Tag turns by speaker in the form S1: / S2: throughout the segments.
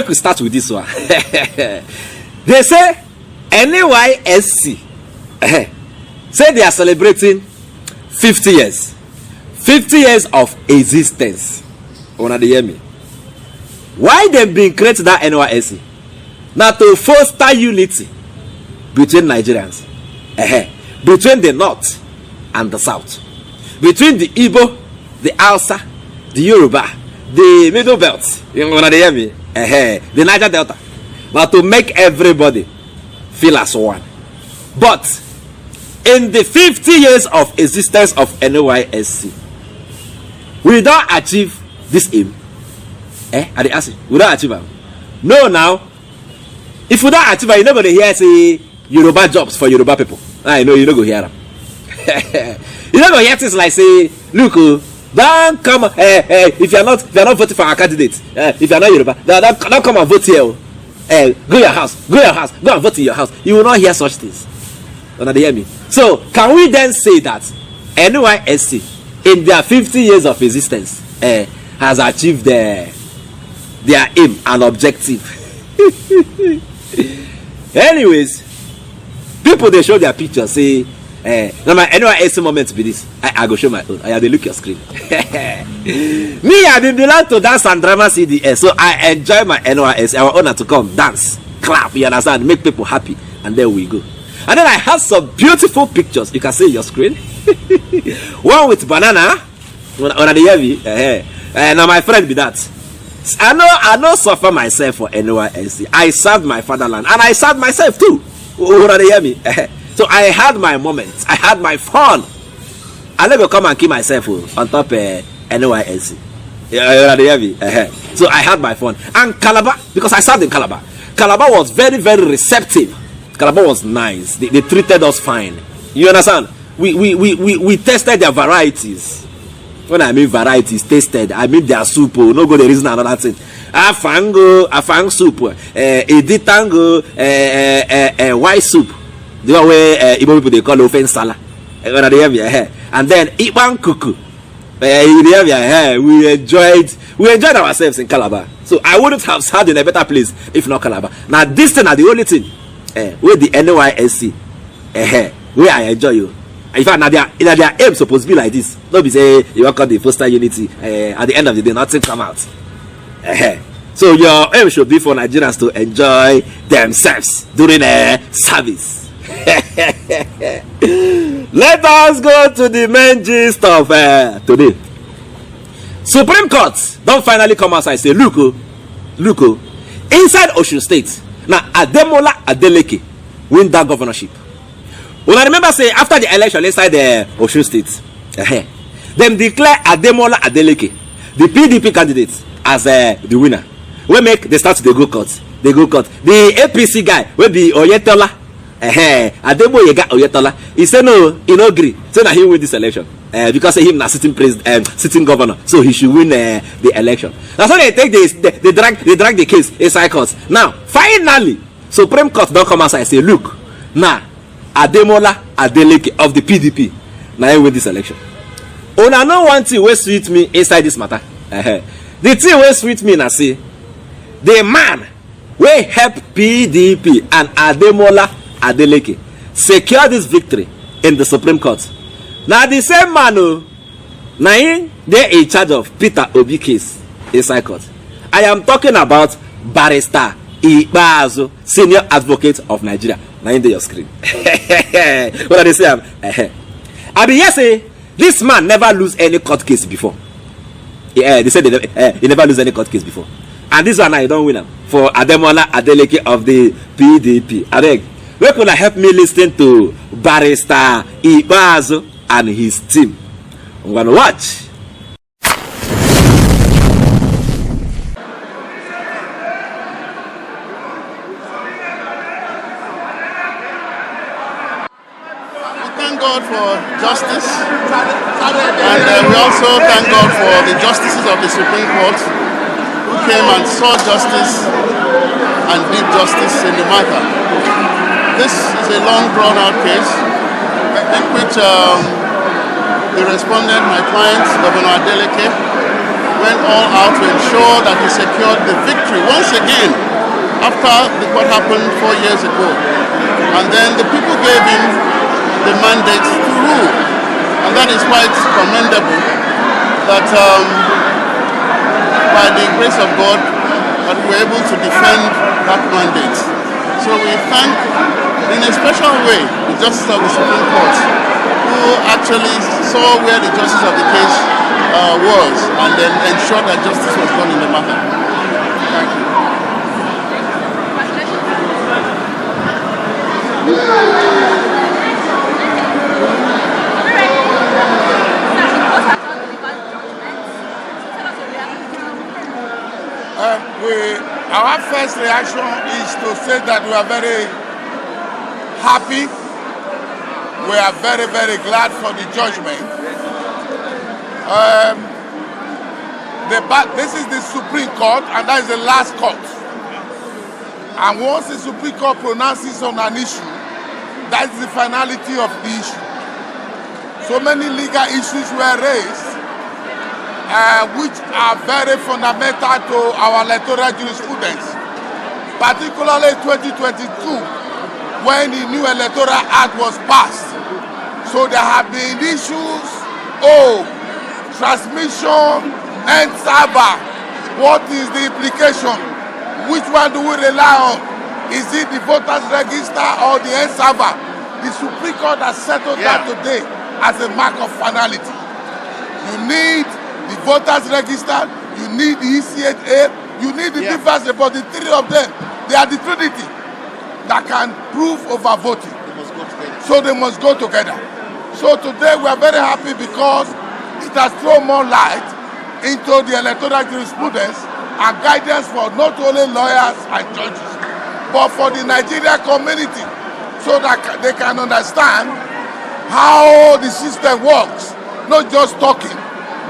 S1: make we start with this one. They say NYSC say they are celebrating 50 years. 50 years of existence. Wanna hear me? Why they been create that NYSC? Now to foster unity between Nigerians, between the north and the south, between the Igbo, the Hausa, the Yoruba, the Middle Belt. You wanna hear me? The Niger Delta. Now to make everybody feel as one. But in the 50 years of existence of NYSC, we don't achieve this aim. I dey ask you, we don't achieve it. No, now, if we don't achieve it, you never hear say Yoruba jobs for Yoruba people. I know you don't go hear them. You don't go hear things like say, look, don't come. If you're not voting for our candidate, if you're not Yoruba, don't come and vote here. Go your house, go and vote in your house. You will not hear such things. Don't they hear me? So, can we then say that NYSC, in their 50 years of existence, has achieved their aim and objective? Anyways, people they show their pictures, say, now my NYSC moment be this. I go show my own. I have to look your screen. Me, I been belong to dance and drama CDS, so I enjoy my NYSC. Our honor to come dance, clap, you understand, make people happy, and there we go. And then I have some beautiful pictures. You can see your screen. One with banana. On the heavy. Now my friend be that. I know suffer myself for NYSC. I served my fatherland and I served myself too. On the heavy. So I had my moments. I had my fun. I never come and kill myself on top NYSC. So I had my fun. And Calabar, because I served in Calabar. Calabar was very, very receptive. Calabar was nice. They treated us fine. You understand? We tested their varieties. When I mean varieties, tasted, I mean their soup. No go the reason another thing. Afang soup. Editango, white soup. The one where Igbo people they call ofen sala. And then Iban kuku. We enjoyed ourselves in Calabar. So I wouldn't have sat in a better place if not Calabar. Now this thing are the only thing. With the NYSC, where I enjoy you. In fact, now their aim supposed to be like this. Don't be say you work on the foster unity. At the end of the day, nothing come out. So your aim should be for Nigerians to enjoy themselves during a service. Let us go to the main gist of today. Supreme Court don't finally come outside and say, look, inside Osun State. Now, Ademola Adeleke win that governorship. When I remember say after the election inside the Osun State, them declare Ademola Adeleke, the PDP candidate, as the winner. We make they start to go court. They go court. The APC guy will be Oyetola. Ademo Yega Oyetola. He said no, he no agree. So now he win this election. Because him na sitting governor, so he should win the election. That's why they take this, they drag the case inside court. Now, finally, Supreme Court don't come outside and say, look, now Ademola Adeleke of the PDP, now he win this election. Oh, now no one thing will sweet me inside this matter. The thing will sweet me now say, the man will help PDP and Ademola Adeleke secure this victory in the Supreme Court. Now the same man, now they in charge of Peter Obi case inside court. I am talking about Barrister Ibazo, Senior Advocate of Nigeria. Now in your screen. What are they saying? I mean, yes, this man never lose any court case before. Yeah, they said he never lose any court case before. And this one I don't win him for Ademola Adeleke of the PDP. I beg, where could I help me listen to Barrister Ibazo and his team? I'm gonna watch.
S2: Thank God for justice, and we also thank God for the justices of the Supreme Court who came and saw justice and did justice in the matter. This is a long drawn-out case in which the respondent, my client, Governor Dele, went all out to ensure that he secured the victory once again after what happened 4 years ago. And then the people gave him the mandate to rule. And that is why it's commendable that by the grace of God that we're able to defend that mandate. So we thank in a special way the Justice of the Supreme Court who actually saw where the justice of the case was and then ensured that justice was done in the matter. Thank you.
S3: Our first reaction is to say that we are very happy. We are very, very glad for the judgment. This is the Supreme Court, and that is the last court. And once the Supreme Court pronounces on an issue, that is the finality of the issue. So many legal issues were raised, which are very fundamental to our electoral jurisprudence, particularly 2022, when the new Electoral Act was passed. So there have been issues, transmission and server. What is the implication? Which one do we rely on? Is it the voters register or the end server? The Supreme Court has settled that today as a mark of finality. You need the voters register, you need the ECHA, you need the difference, but the three of them, they are the trinity that can prove overvoting. So they must go together. So today we are very happy because it has thrown more light into the electoral jurisprudence and guidance for not only lawyers and judges, but for the Nigerian community, so that they can understand how the system works, not just talking,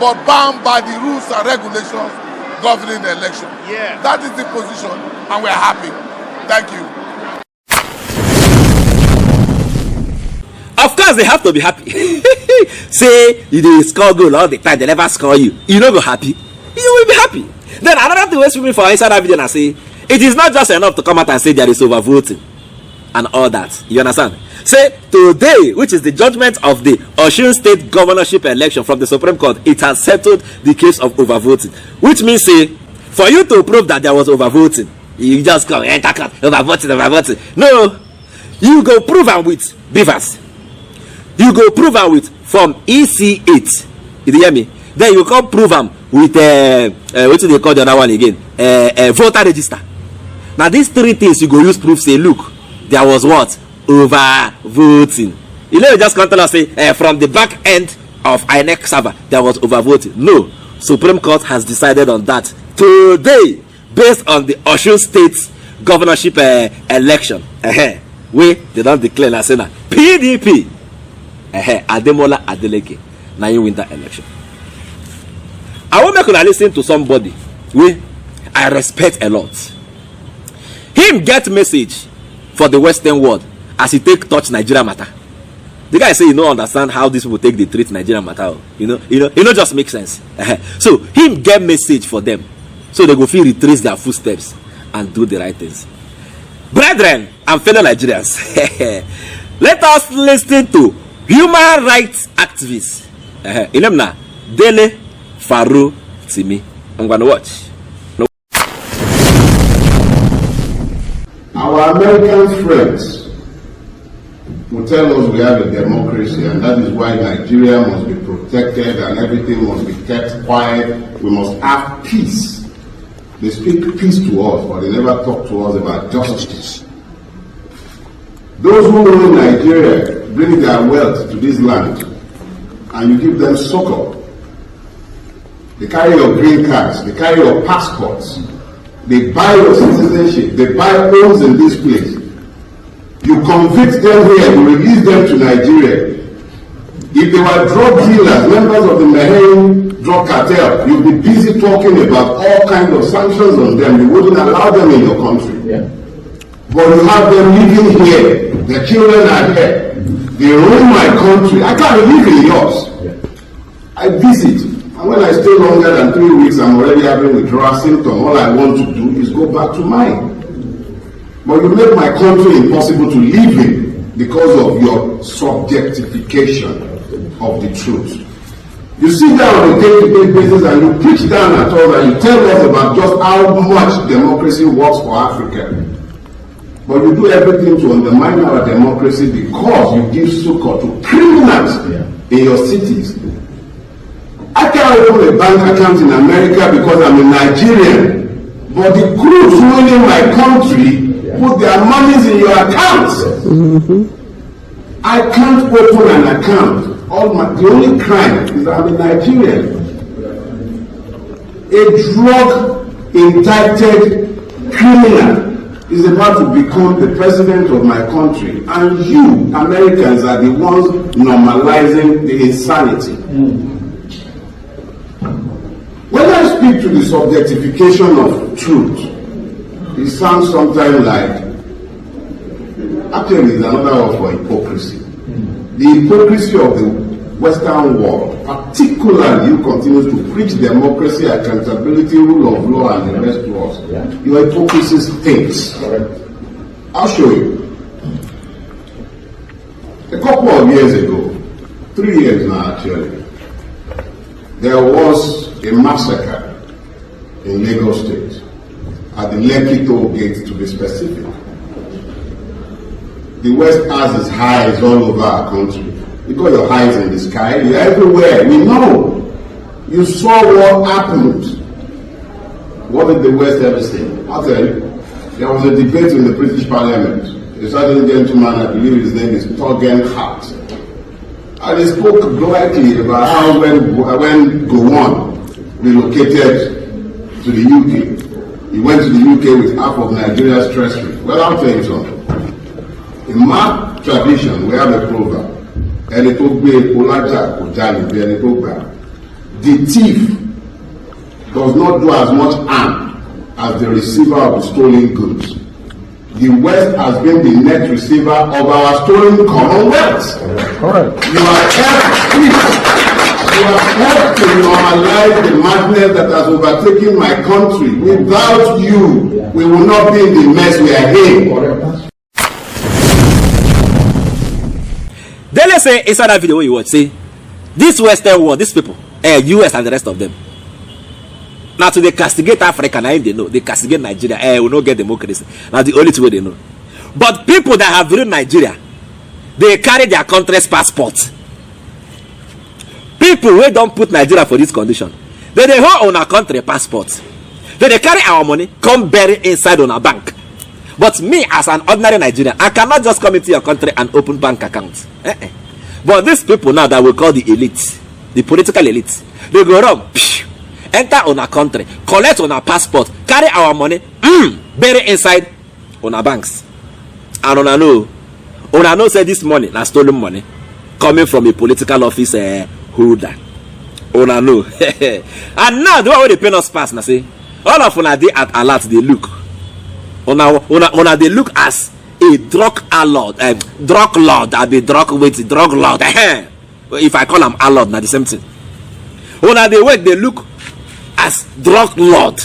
S3: but bound by the rules and regulations governing the election. That is the position, and we are happy. Thank you.
S1: Of course, they have to be happy. Say you dey score goal all the time, they never score you. You no go happy. You will be happy. Then another thing wey sweep me for inside that video na say it is not just enough to come out and say there is overvoting and all that. You understand? Say today, which is the judgment of the Osun State governorship election from the Supreme Court, it has settled the case of overvoting. Which means, say, for you to prove that there was overvoting, you just come enter court, overvoting. No, you go prove am with beavers. You go prove am with from EC8. You hear me? Then you come prove am with what do they call the other one again? Voter register. Now these three things you go use proof. Say, look, there was what? Overvoting. You know, you just can't tell us say from the back end of INEC server there was overvoting. No, Supreme Court has decided on that today based on the Osun State governorship election. We they don't declare na say na PDP. Ademola Adeleke na you win that election. I want make una listen to somebody wey I respect a lot. Him get message for the Western world as he take touch Nigeria matter. The guy say you no understand how these people take the treat Nigeria matter. You know just make sense. So him get message for them, so they go feel retrace their footsteps and do the right things. Brethren and fellow Nigerians, let us listen to human rights activists. Ilemna Dele Farotimi. I'm gonna watch.
S4: Our American friends will tell us we have a democracy, and that is why Nigeria must be protected and everything must be kept quiet. We must have peace. They speak peace to us, but they never talk to us about justice. Those who rule in Nigeria bring their wealth to this land, and you give them succor. They carry your green cards, they carry your passports, they buy your citizenship, they buy homes in this place. You convict them here, you release them to Nigeria. If they were drug dealers, members of the Mahane drug cartel, you'd be busy talking about all kinds of sanctions on them. You wouldn't allow them in your country. But you have them living here. Their children are here. They run my country. I can't live in yours. I visit. And when I stay longer than 3 weeks, I'm already having withdrawal symptoms. All I want to do is go back to mine. But you make my country impossible to live in because of your subjectification of the truth. You sit down on a day-to-day basis and you preach down at us and you tell us about just how much democracy works for Africa. But you do everything to undermine our democracy because you give succor to criminals in your cities. I can't open a bank account in America because I'm a Nigerian. But the crooks ruling my country put their monies in your accounts. I can't open an account. The only crime is that I'm a Nigerian. A drug-indicted criminal is about to become the president of my country, and you, Americans, are the ones normalizing the insanity. When I speak to the subjectification of truth, it sounds sometimes like, actually, it's another word for hypocrisy. The hypocrisy of the Western world, particularly you continue to preach democracy, accountability, rule of law, and the rest to us. Your hypocrisy stinks. I'll show you. A couple of years ago, 3 years now actually, there was a massacre in Lagos State at the Lekki toll gate, to be specific. The West has its highs all over our country. You got your highs in the sky, you're everywhere. We know. You saw what happened. What did the West ever say? I'll tell you. There was a debate in the British Parliament. A certain gentleman, I believe his name is Torgen Hart. And he spoke glowingly about how when Gowon relocated to the UK, he went to the UK with half of Nigeria's treasury. Well, I'll tell you something. In my tradition, we have a proverb. The thief does not do as much harm as the receiver of the stolen goods. The West has been the net receiver of our stolen commonwealth. Correct. You have helped to normalize the madness that has overtaken my country. Without you, we will not be in the mess we are in.
S1: Dele say inside that video you watch, say this Western world, these people, US and the rest of them. Now to they castigate Africa, now they know they castigate Nigeria. We don't get democracy. Now the only way they know. But people that have ruled Nigeria, they carry their country's passport. People who don't put Nigeria for this condition, they hold on our country passport. They carry our money, come bury inside on our bank. But me, as an ordinary Nigerian, I cannot just come into your country and open bank accounts. But these people now that we call the elite, the political elite, they go around, enter on our country, collect on our passport, carry our money, bury inside on our banks. And on I know say this money, na stolen money, coming from a political office holder. On I know. And now the way they pay us pass, now say, all of una dey at alert, they look. Una they look as a drug lord, I be drug lord. If I call them a lord, not the same thing. Una they work, they look as drug lord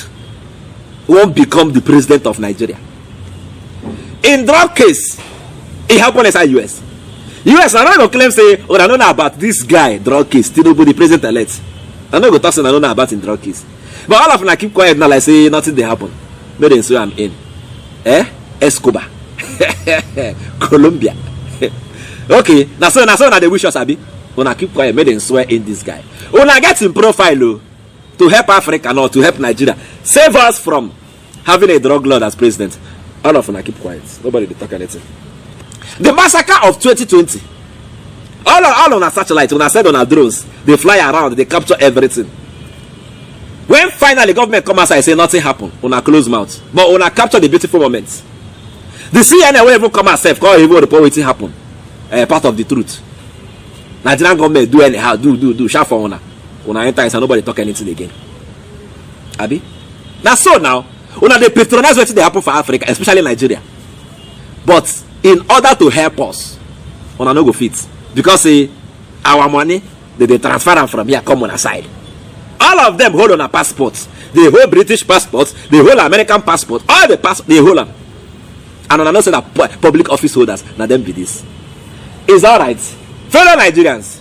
S1: won't become the president of Nigeria. In drug case, it happened inside US. US are not going to claim say, I don't know about this guy drug case, still nobody president elect. I know go talk say I don't know about in drug case. But all of them keep quiet now, like say nothing they happen. But then so I'm in. Escobar. Colombia. Okay, now so they wish us abi. Una keep quiet, made them swear in this guy. Una get in profile to help Africa or to help Nigeria. Save us from having a drug lord as president. All of una keep quiet. Nobody dey talk anything. The massacre of 2020. All on a satellite, when I said on our drones, they fly around, they capture everything. When finally government come outside and say nothing happened, on a close mouth, but on a capture the beautiful moments. The CNN will even come herself, call even report what happened. Part of the truth. Nigerian government do anyhow, do shout for una. Una enter and nobody talk anything again. Abi? Now so now, una they patronize what they happen for Africa, especially Nigeria. But in order to help us, una no go fit. Because our money, they transfer them from here, come on our side. all of them hold on a passport. They hold British passports, they hold American passport, all the passports, they hold them. And I know say that public office holders, now them be this. It's alright. Fellow Nigerians,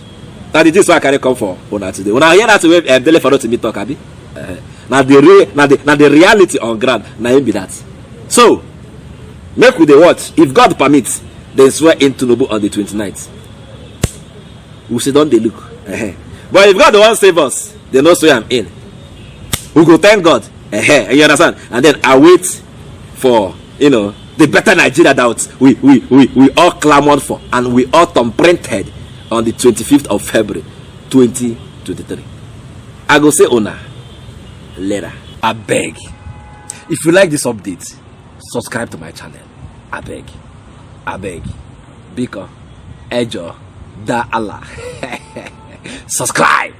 S1: now this is why I carry come for una today. When I hear that way, Dele Farotimi talk, abi. Now the reality on ground, now be that. So, make we dey watch. If God permits, they swear in Tinubu on the 29th. We say don't they look. But if God wants to save us, they know swear I'm in. We go thank God. You understand? And then I wait for the better Nigeria that we all clamored for and we all thumbprinted on the 25th of February 2023. I go say Ona later. I beg. If you like this update, subscribe to my channel. I beg. Because Ejo da Allah. Subscribe.